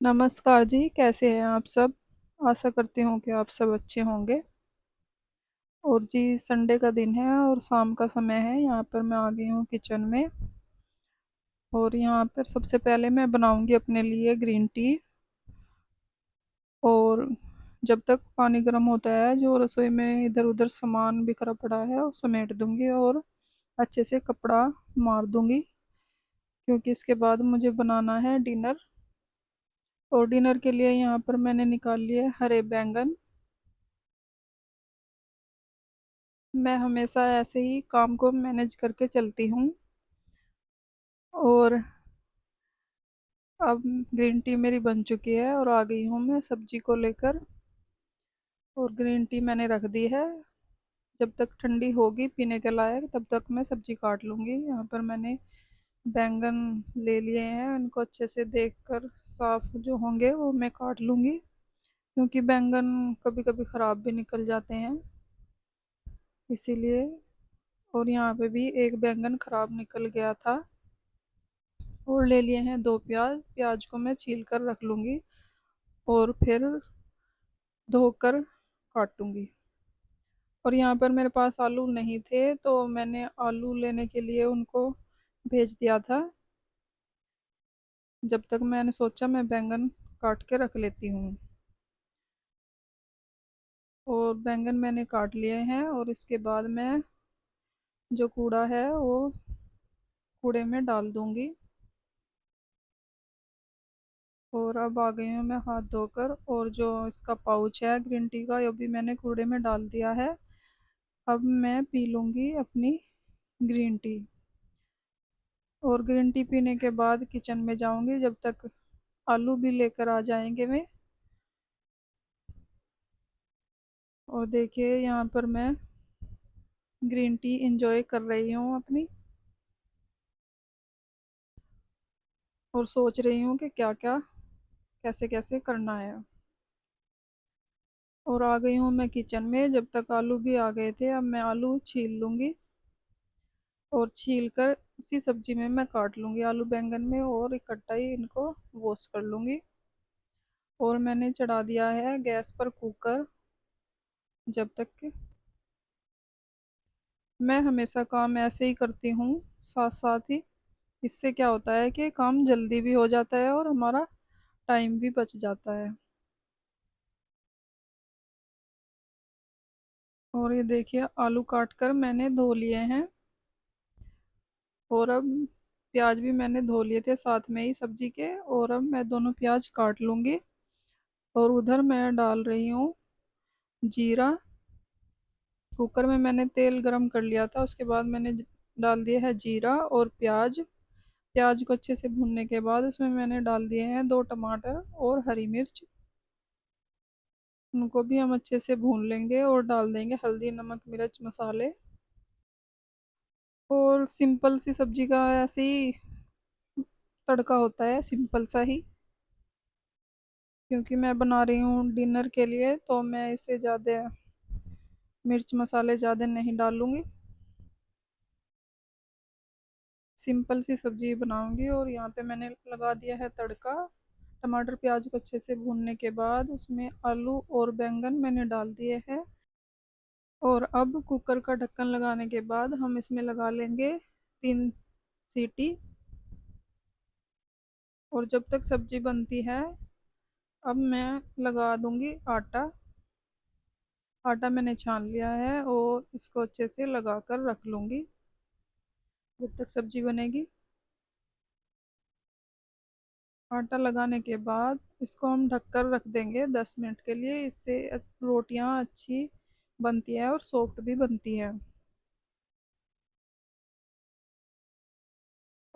नमस्कार जी, कैसे हैं आप सब? आशा करती हूँ कि आप सब अच्छे होंगे। और जी, संडे का दिन है और शाम का समय है। यहाँ पर मैं आ गई हूँ किचन में और यहाँ पर सबसे पहले मैं बनाऊँगी अपने लिए ग्रीन टी। और जब तक पानी गर्म होता है, जो रसोई में इधर-उधर सामान बिखरा पड़ा है, वो समेट दूँगी और अच्छे से कपड़ा मार दूँगी, क्योंकि इसके बाद मुझे बनाना है डिनर। और डिनर के लिए यहाँ पर मैंने निकाल लिए हरे बैंगन। मैं हमेशा ऐसे ही काम को मैनेज करके चलती हूँ। और अब ग्रीन टी मेरी बन चुकी है और आ गई हूँ मैं सब्जी को लेकर। और ग्रीन टी मैंने रख दी है, जब तक ठंडी होगी पीने के लायक तब तक मैं सब्जी काट लूँगी। यहाँ पर मैंने बैंगन ले लिए हैं, उनको अच्छे से देखकर साफ जो होंगे वो मैं काट लूँगी, क्योंकि बैंगन कभी कभी ख़राब भी निकल जाते हैं, इसीलिए। और यहाँ पे भी एक बैंगन ख़राब निकल गया था। और ले लिए हैं दो प्याज। प्याज को मैं छील कर रख लूँगी और फिर धोकर काटूंगी। और यहाँ पर मेरे पास आलू नहीं थे, तो मैंने आलू लेने के लिए उनको भेज दिया था। जब तक मैंने सोचा मैं बैंगन काट के रख लेती हूँ। और बैंगन मैंने काट लिए हैं और इसके बाद मैं जो कूड़ा है वो कूड़े में डाल दूँगी। और अब आ गई हूँ मैं हाथ धोकर, और जो इसका पाउच है ग्रीन टी का, ये भी मैंने कूड़े में डाल दिया है। अब मैं पी लूँगी अपनी ग्रीन टी। और ग्रीन टी पीने के बाद किचन में जाऊंगी, जब तक आलू भी लेकर आ जाएंगे वे। और देखिए, यहाँ पर मैं ग्रीन टी इंजॉय कर रही हूँ अपनी, और सोच रही हूँ कि क्या क्या कैसे कैसे करना है। और आ गई हूँ मैं किचन में, जब तक आलू भी आ गए थे। अब मैं आलू छील लूँगी और छील कर उसी सब्जी में मैं काट लूँगी आलू बैंगन में, और इकट्ठा ही इनको वॉश कर लूँगी। और मैंने चढ़ा दिया है गैस पर कुकर, जब तक कि मैं हमेशा काम ऐसे ही करती हूँ, साथ साथ ही। इससे क्या होता है कि काम जल्दी भी हो जाता है और हमारा टाइम भी बच जाता है। और ये देखिए, आलू काट कर मैंने धो लिए हैं। और अब प्याज भी मैंने धो लिए थे साथ में ही सब्जी के, और अब मैं दोनों प्याज काट लूँगी। और उधर मैं डाल रही हूँ जीरा। कुकर में मैंने तेल गरम कर लिया था, उसके बाद मैंने डाल दिया है जीरा और प्याज। प्याज को अच्छे से भूनने के बाद उसमें मैंने डाल दिए हैं दो टमाटर और हरी मिर्च। उनको भी हम अच्छे से भून लेंगे और डाल देंगे हल्दी, नमक, मिर्च, मसाले। और सिंपल सी सब्जी का ऐसे ही तड़का होता है, सिंपल सा ही। क्योंकि मैं बना रही हूँ डिनर के लिए, तो मैं इसे ज़्यादा मिर्च मसाले ज़्यादा नहीं डालूँगी। सिंपल सी सब्जी बनाऊँगी। और यहाँ पे मैंने लगा दिया है तड़का। टमाटर प्याज को अच्छे से भूनने के बाद उसमें आलू और बैंगन मैंने डाल दिए हैं। और अब कुकर का ढक्कन लगाने के बाद हम इसमें लगा लेंगे 3 सीटी। और जब तक सब्जी बनती है, अब मैं लगा दूंगी आटा। आटा मैंने छान लिया है और इसको अच्छे से लगा कर रख लूँगी जब तक सब्जी बनेगी। आटा लगाने के बाद इसको हम ढककर रख देंगे 10 मिनट के लिए। इससे रोटियां अच्छी बनती है और सॉफ्ट भी बनती है।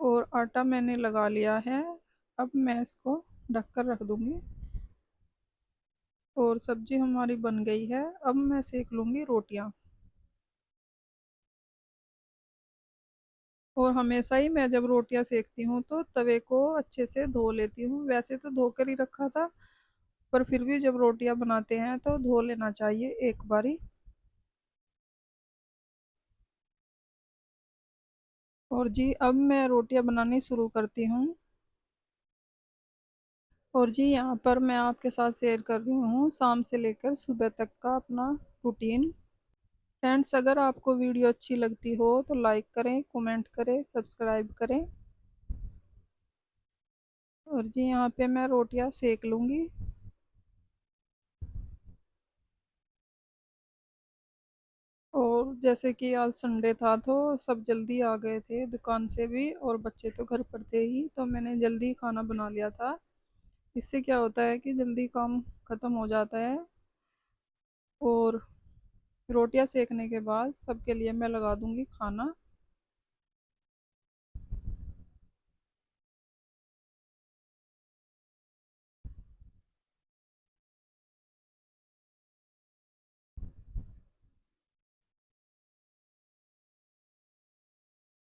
और आटा मैंने लगा लिया है, अब मैं इसको ढककर रख दूंगी। और सब्जी हमारी बन गई है, अब मैं सेक लूँगी रोटियां। और हमेशा ही मैं जब रोटियां सेकती हूँ तो तवे को अच्छे से धो लेती हूँ। वैसे तो धोकर ही रखा था, पर फिर भी जब रोटियां बनाते हैं तो धो लेना चाहिए एक बारी। और जी, अब मैं रोटियां बनानी शुरू करती हूँ। और जी यहाँ पर मैं आपके साथ शेयर कर रही हूँ शाम से लेकर सुबह तक का अपना रूटीन। फ्रेंड्स, अगर आपको वीडियो अच्छी लगती हो तो लाइक करें, कमेंट करें, सब्सक्राइब करें। और जी यहाँ पे मैं रोटियाँ सेक लूँगी। और जैसे कि आज संडे था तो सब जल्दी आ गए थे दुकान से भी, और बच्चे तो घर पर थे ही, तो मैंने जल्दी खाना बना लिया था। इससे क्या होता है कि जल्दी काम ख़त्म हो जाता है। और रोटियां सेकने के बाद सबके लिए मैं लगा दूंगी खाना।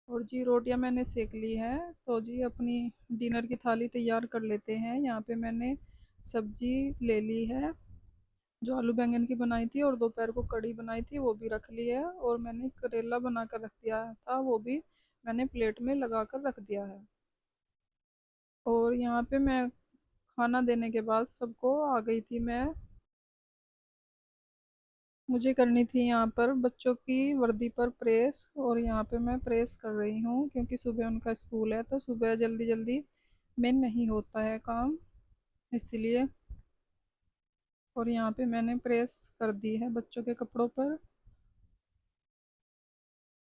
और जी रोटियां मैंने सेक ली है, तो जी अपनी डिनर की थाली तैयार कर लेते हैं। यहाँ पे मैंने सब्जी ले ली है, जो आलू बैंगन की बनाई थी, और दोपहर को कढ़ी बनाई थी वो भी रख ली है। और मैंने करेला बना कर रख दिया था, वो भी मैंने प्लेट में लगा कर रख दिया है। और यहाँ पे मैं खाना देने के बाद सबको आ गई थी मैं। मुझे करनी थी यहाँ पर बच्चों की वर्दी पर प्रेस, और यहाँ पे मैं प्रेस कर रही हूँ क्योंकि सुबह उनका स्कूल है, तो सुबह जल्दी जल्दी में नहीं होता है काम, इसलिए। और यहाँ पे मैंने प्रेस कर दी है बच्चों के कपड़ों पर।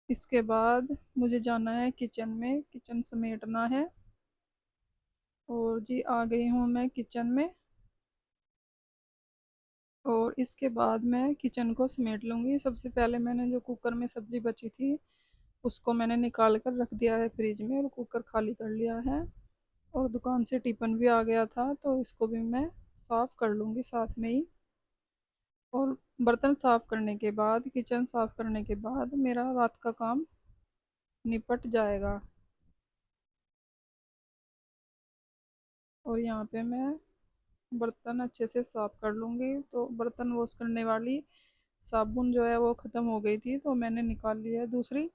इसके बाद मुझे जाना है किचन में, किचन समेटना है। और जी आ गई हूँ मैं किचन में। और इसके बाद मैं किचन को समेट लूँगी। सबसे पहले मैंने जो कुकर में सब्ज़ी बची थी उसको मैंने निकाल कर रख दिया है फ्रिज में, और कुकर खाली कर लिया है। और दुकान से टिफ़िन भी आ गया था, तो इसको भी मैं साफ़ कर लूँगी साथ में ही। और बर्तन साफ़ करने के बाद, किचन साफ़ करने के बाद मेरा रात का काम निपट जाएगा। और यहाँ पे मैं बर्तन अच्छे से साफ़ कर लूँगी। तो बर्तन वॉश करने वाली साबुन जो है वो ख़त्म हो गई थी, तो मैंने निकाल ली है दूसरी।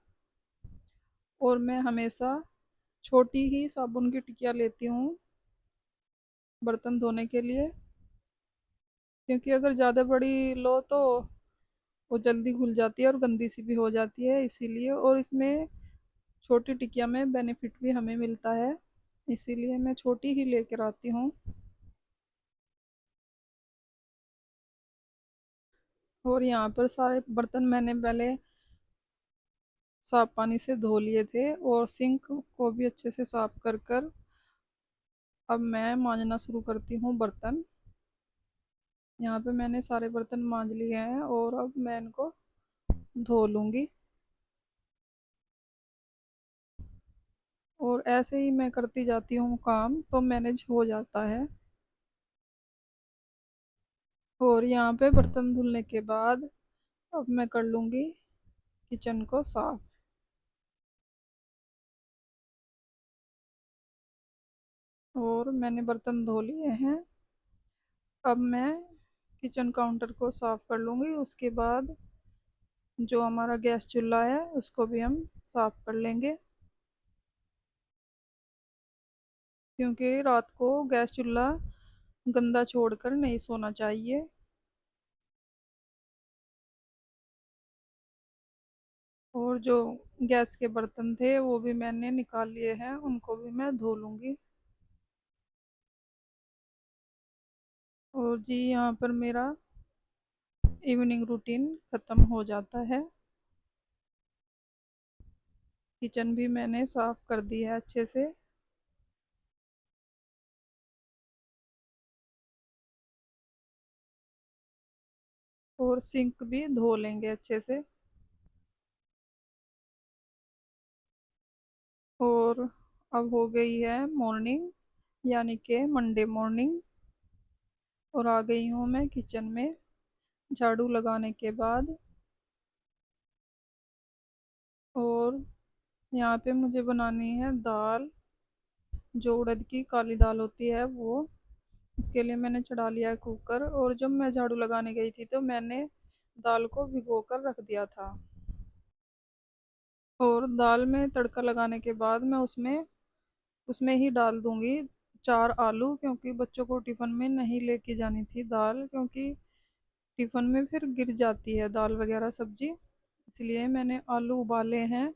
और मैं हमेशा छोटी ही साबुन की टिकिया लेती हूँ बर्तन धोने के लिए, क्योंकि अगर ज़्यादा बड़ी लो तो वो जल्दी घुल जाती है और गंदी सी भी हो जाती है, इसीलिए। और इसमें छोटी टिकिया में बेनिफिट भी हमें मिलता है, इसीलिए मैं छोटी ही लेकर आती हूँ। और यहाँ पर सारे बर्तन मैंने पहले साफ पानी से धो लिए थे, और सिंक को भी अच्छे से साफ कर कर अब मैं मांजना शुरू करती हूँ बर्तन। यहाँ पे मैंने सारे बर्तन मांज लिए हैं, और अब मैं इनको धो लूँगी। और ऐसे ही मैं करती जाती हूँ काम, तो मैनेज हो जाता है। और यहाँ पे बर्तन धुलने के बाद अब मैं कर लूँगी किचन को साफ। और मैंने बर्तन धो लिए हैं। अब मैं किचन काउंटर को साफ कर लूँगी। उसके बाद जो हमारा गैस चूल्हा है उसको भी हम साफ कर लेंगे, क्योंकि रात को गैस चूल्हा गंदा छोड़कर नहीं सोना चाहिए। और जो गैस के बर्तन थे वो भी मैंने निकाल लिए हैं, उनको भी मैं धो लूँगी। और जी यहाँ पर मेरा इवनिंग रूटीन ख़त्म हो जाता है। किचन भी मैंने साफ़ कर दी है अच्छे से। और सिंक भी धो लेंगे अच्छे से। और अब हो गई है मॉर्निंग, यानी कि मंडे मॉर्निंग। और आ गई हूँ मैं किचन में झाड़ू लगाने के बाद। और यहाँ पे मुझे बनानी है दाल, जो उड़द की काली दाल होती है वो। उसके लिए मैंने चढ़ा लिया है कुकर। और जब मैं झाड़ू लगाने गई थी तो मैंने दाल को भिगो कर रख दिया था। और दाल में तड़का लगाने के बाद मैं उसमें उसमें ही डाल दूंगी 4 आलू, क्योंकि बच्चों को टिफ़िन में नहीं लेके जानी थी दाल, क्योंकि टिफ़िन में फिर गिर जाती है दाल वगैरह सब्जी। इसलिए मैंने आलू उबाले हैं।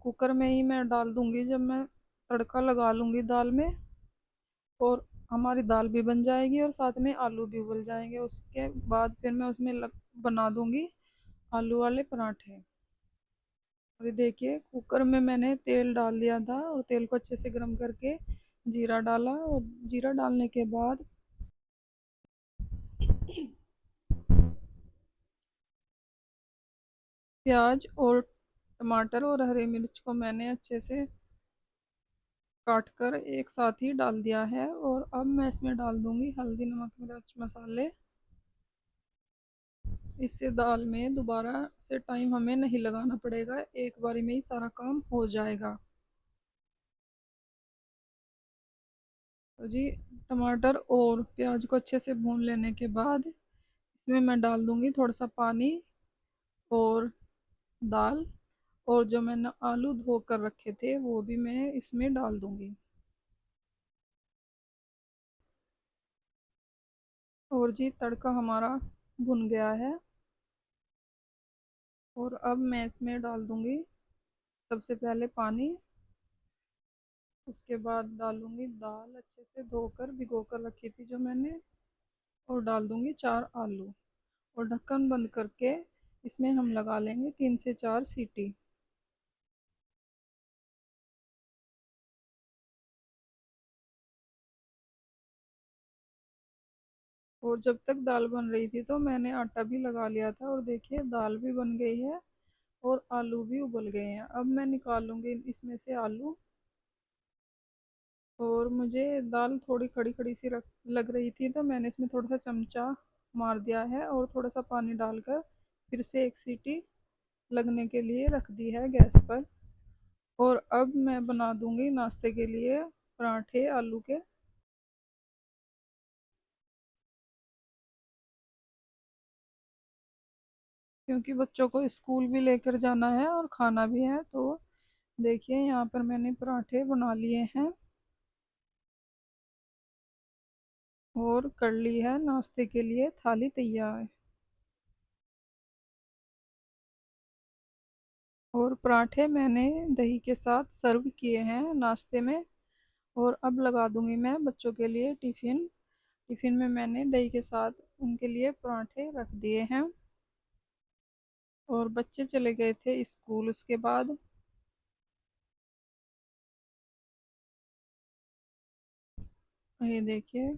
कुकर में ही मैं डाल दूंगी जब मैं तड़का लगा लूँगी दाल में, और हमारी दाल भी बन जाएगी और साथ में आलू भी उबल जाएंगे। उसके बाद फिर मैं उसमें बना दूंगी आलू वाले पराठे। और ये देखिए, कुकर में मैंने तेल डाल दिया था और तेल को अच्छे से गर्म करके जीरा डाला, और जीरा डालने के बाद प्याज और टमाटर और हरी मिर्च को मैंने अच्छे से काट कर एक साथ ही डाल दिया है। और अब मैं इसमें डाल दूंगी हल्दी, नमक, मिर्च मसाले। इससे दाल में दोबारा से टाइम हमें नहीं लगाना पड़ेगा, एक बारी में ही सारा काम हो जाएगा। तो जी, टमाटर और प्याज को अच्छे से भून लेने के बाद इसमें मैं डाल दूंगी थोड़ा सा पानी और दाल, और जो मैंने आलू धो कर रखे थे वो भी मैं इसमें डाल दूंगी। और जी, तड़का हमारा भुन गया है, और अब मैं इसमें डाल दूंगी सबसे पहले पानी। उसके बाद डालूंगी दाल अच्छे से धोकर भिगो कर रखी थी जो मैंने, और डाल दूंगी 4 आलू, और ढक्कन बंद करके इसमें हम लगा लेंगे 3 से 4 सीटी। और जब तक दाल बन रही थी तो मैंने आटा भी लगा लिया था, और देखिए दाल भी बन गई है और आलू भी उबल गए हैं। अब मैं निकालूंगी इसमें से आलू, और मुझे दाल थोड़ी खड़ी खड़ी सी लग रही थी, तो मैंने इसमें थोड़ा सा चमचा मार दिया है और थोड़ा सा पानी डालकर फिर से एक सीटी लगने के लिए रख दी है गैस पर। और अब मैं बना दूंगी नाश्ते के लिए पराठे आलू के। क्योंकि बच्चों को स्कूल भी लेकर जाना है और खाना भी है, तो देखिए यहाँ पर मैंने पराठे बना लिए हैं और कर ली है नाश्ते के लिए थाली तैयार। और पराठे मैंने दही के साथ सर्व किए हैं नाश्ते में। और अब लगा दूंगी मैं बच्चों के लिए टिफ़िन। टिफ़िन में मैंने दही के साथ उनके लिए पराठे रख दिए हैं, और बच्चे चले गए थे स्कूल उसके बाद। ये देखिए,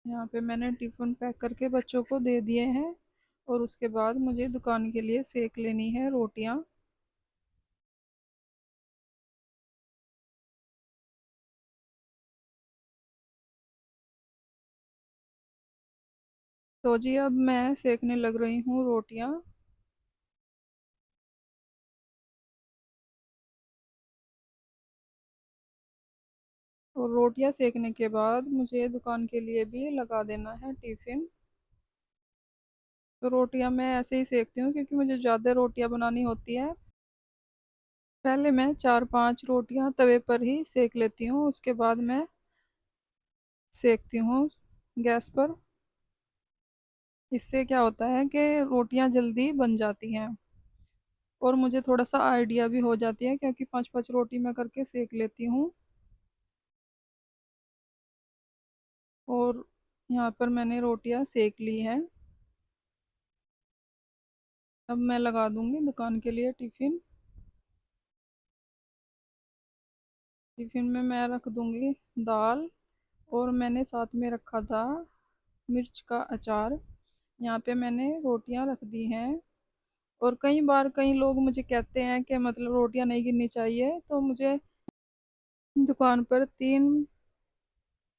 यहाँ पे मैंने टिफ़िन पैक करके बच्चों को दे दिए हैं, और उसके बाद मुझे दुकान के लिए सेक लेनी है रोटियाँ। तो जी, अब मैं सेकने लग रही हूँ रोटियाँ। और रोटियाँ सेकने के बाद मुझे दुकान के लिए भी लगा देना है टिफ़िन। तो रोटियाँ मैं ऐसे ही सेकती हूँ क्योंकि मुझे ज़्यादा रोटियाँ बनानी होती है। पहले मैं 4-5 रोटियाँ तवे पर ही सेक लेती हूँ, उसके बाद मैं सेकती हूँ गैस पर। इससे क्या होता है कि रोटियाँ जल्दी बन जाती हैं, और मुझे थोड़ा सा आइडिया भी हो जाती है, क्योंकि 5-5 रोटी मैं करके सेक लेती हूँ। और यहाँ पर मैंने रोटियाँ सेक ली हैं। अब मैं लगा दूंगी दुकान के लिए टिफ़िन। टिफ़िन में मैं रख दूंगी दाल, और मैंने साथ में रखा था मिर्च का अचार। यहाँ पे मैंने रोटियाँ रख दी हैं। और कई बार कई लोग मुझे कहते हैं कि मतलब रोटियाँ नहीं गिननी चाहिए, तो मुझे दुकान पर 3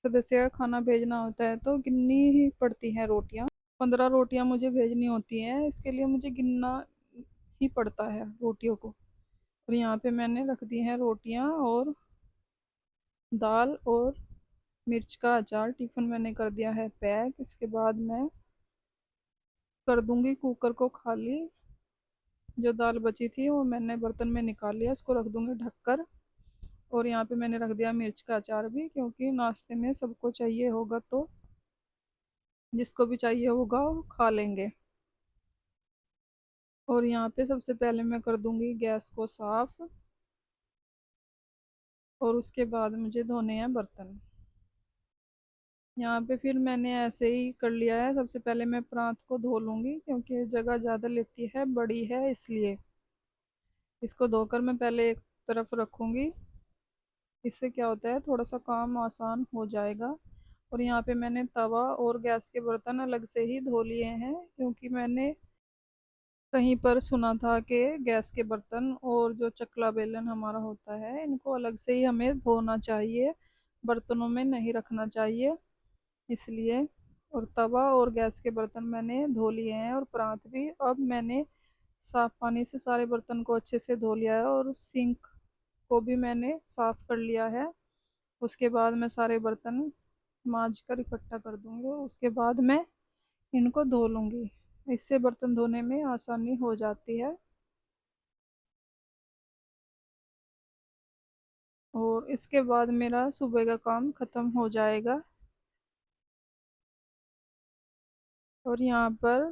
सदस्य का खाना भेजना होता है तो गिननी ही पड़ती हैं रोटियाँ। 15 रोटियाँ मुझे भेजनी होती हैं, इसके लिए मुझे गिनना ही पड़ता है रोटियों को। और यहाँ पे मैंने रख दी हैं रोटियाँ और दाल और मिर्च का अचार। टिफ़िन मैंने कर दिया है पैक। इसके बाद मैं कर दूंगी कुकर को खाली। जो दाल बची थी वो मैंने बर्तन में निकाल लिया, इसको रख दूंगी ढककर। और यहाँ पे मैंने रख दिया मिर्च का अचार भी, क्योंकि नाश्ते में सबको चाहिए होगा, तो जिसको भी चाहिए होगा वो खा लेंगे। और यहाँ पे सबसे पहले मैं कर दूंगी गैस को साफ, और उसके बाद मुझे धोने हैं बर्तन। यहाँ पे फिर मैंने ऐसे ही कर लिया है। सबसे पहले मैं प्रांत को धो लूँगी, क्योंकि जगह ज़्यादा लेती है, बड़ी है इसलिए। इसको धोकर मैं पहले एक तरफ रखूँगी। इससे क्या होता है, थोड़ा सा काम आसान हो जाएगा। और यहाँ पे मैंने तवा और गैस के बर्तन अलग से ही धो लिए हैं, क्योंकि मैंने कहीं पर सुना था कि गैस के बर्तन और जो चकला बेलन हमारा होता है, इनको अलग से ही हमें धोना चाहिए, बर्तनों में नहीं रखना चाहिए, इसलिए। और तवा और गैस के बर्तन मैंने धो लिए हैं, और परात भी। अब मैंने साफ पानी से सारे बर्तन को अच्छे से धो लिया है, और सिंक को भी मैंने साफ कर लिया है। उसके बाद मैं सारे बर्तन मांज कर इकट्ठा कर दूंगी, और उसके बाद मैं इनको धो लूँगी। इससे बर्तन धोने में आसानी हो जाती है। और इसके बाद मेरा सुबह का काम ख़त्म हो जाएगा। और यहाँ पर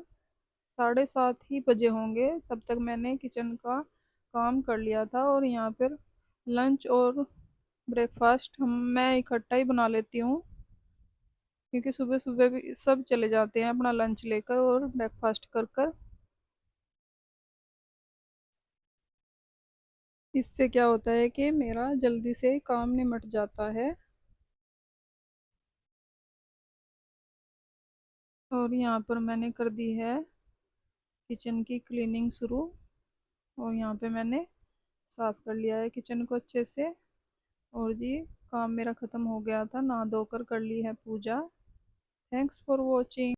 7:30 ही बजे होंगे, तब तक मैंने किचन का काम कर लिया था। और यहाँ पर लंच और ब्रेकफास्ट मैं इकट्ठा ही बना लेती हूँ, क्योंकि सुबह सुबह भी सब चले जाते हैं अपना लंच लेकर और ब्रेकफास्ट कर कर। इससे क्या होता है कि मेरा जल्दी से काम निमट जाता है। और यहाँ पर मैंने कर दी है किचन की क्लीनिंग शुरू। और यहाँ पे मैंने साफ कर लिया है किचन को अच्छे से। और जी, काम मेरा ख़त्म हो गया था, नहा धोकर कर ली है पूजा। Thanks for watching.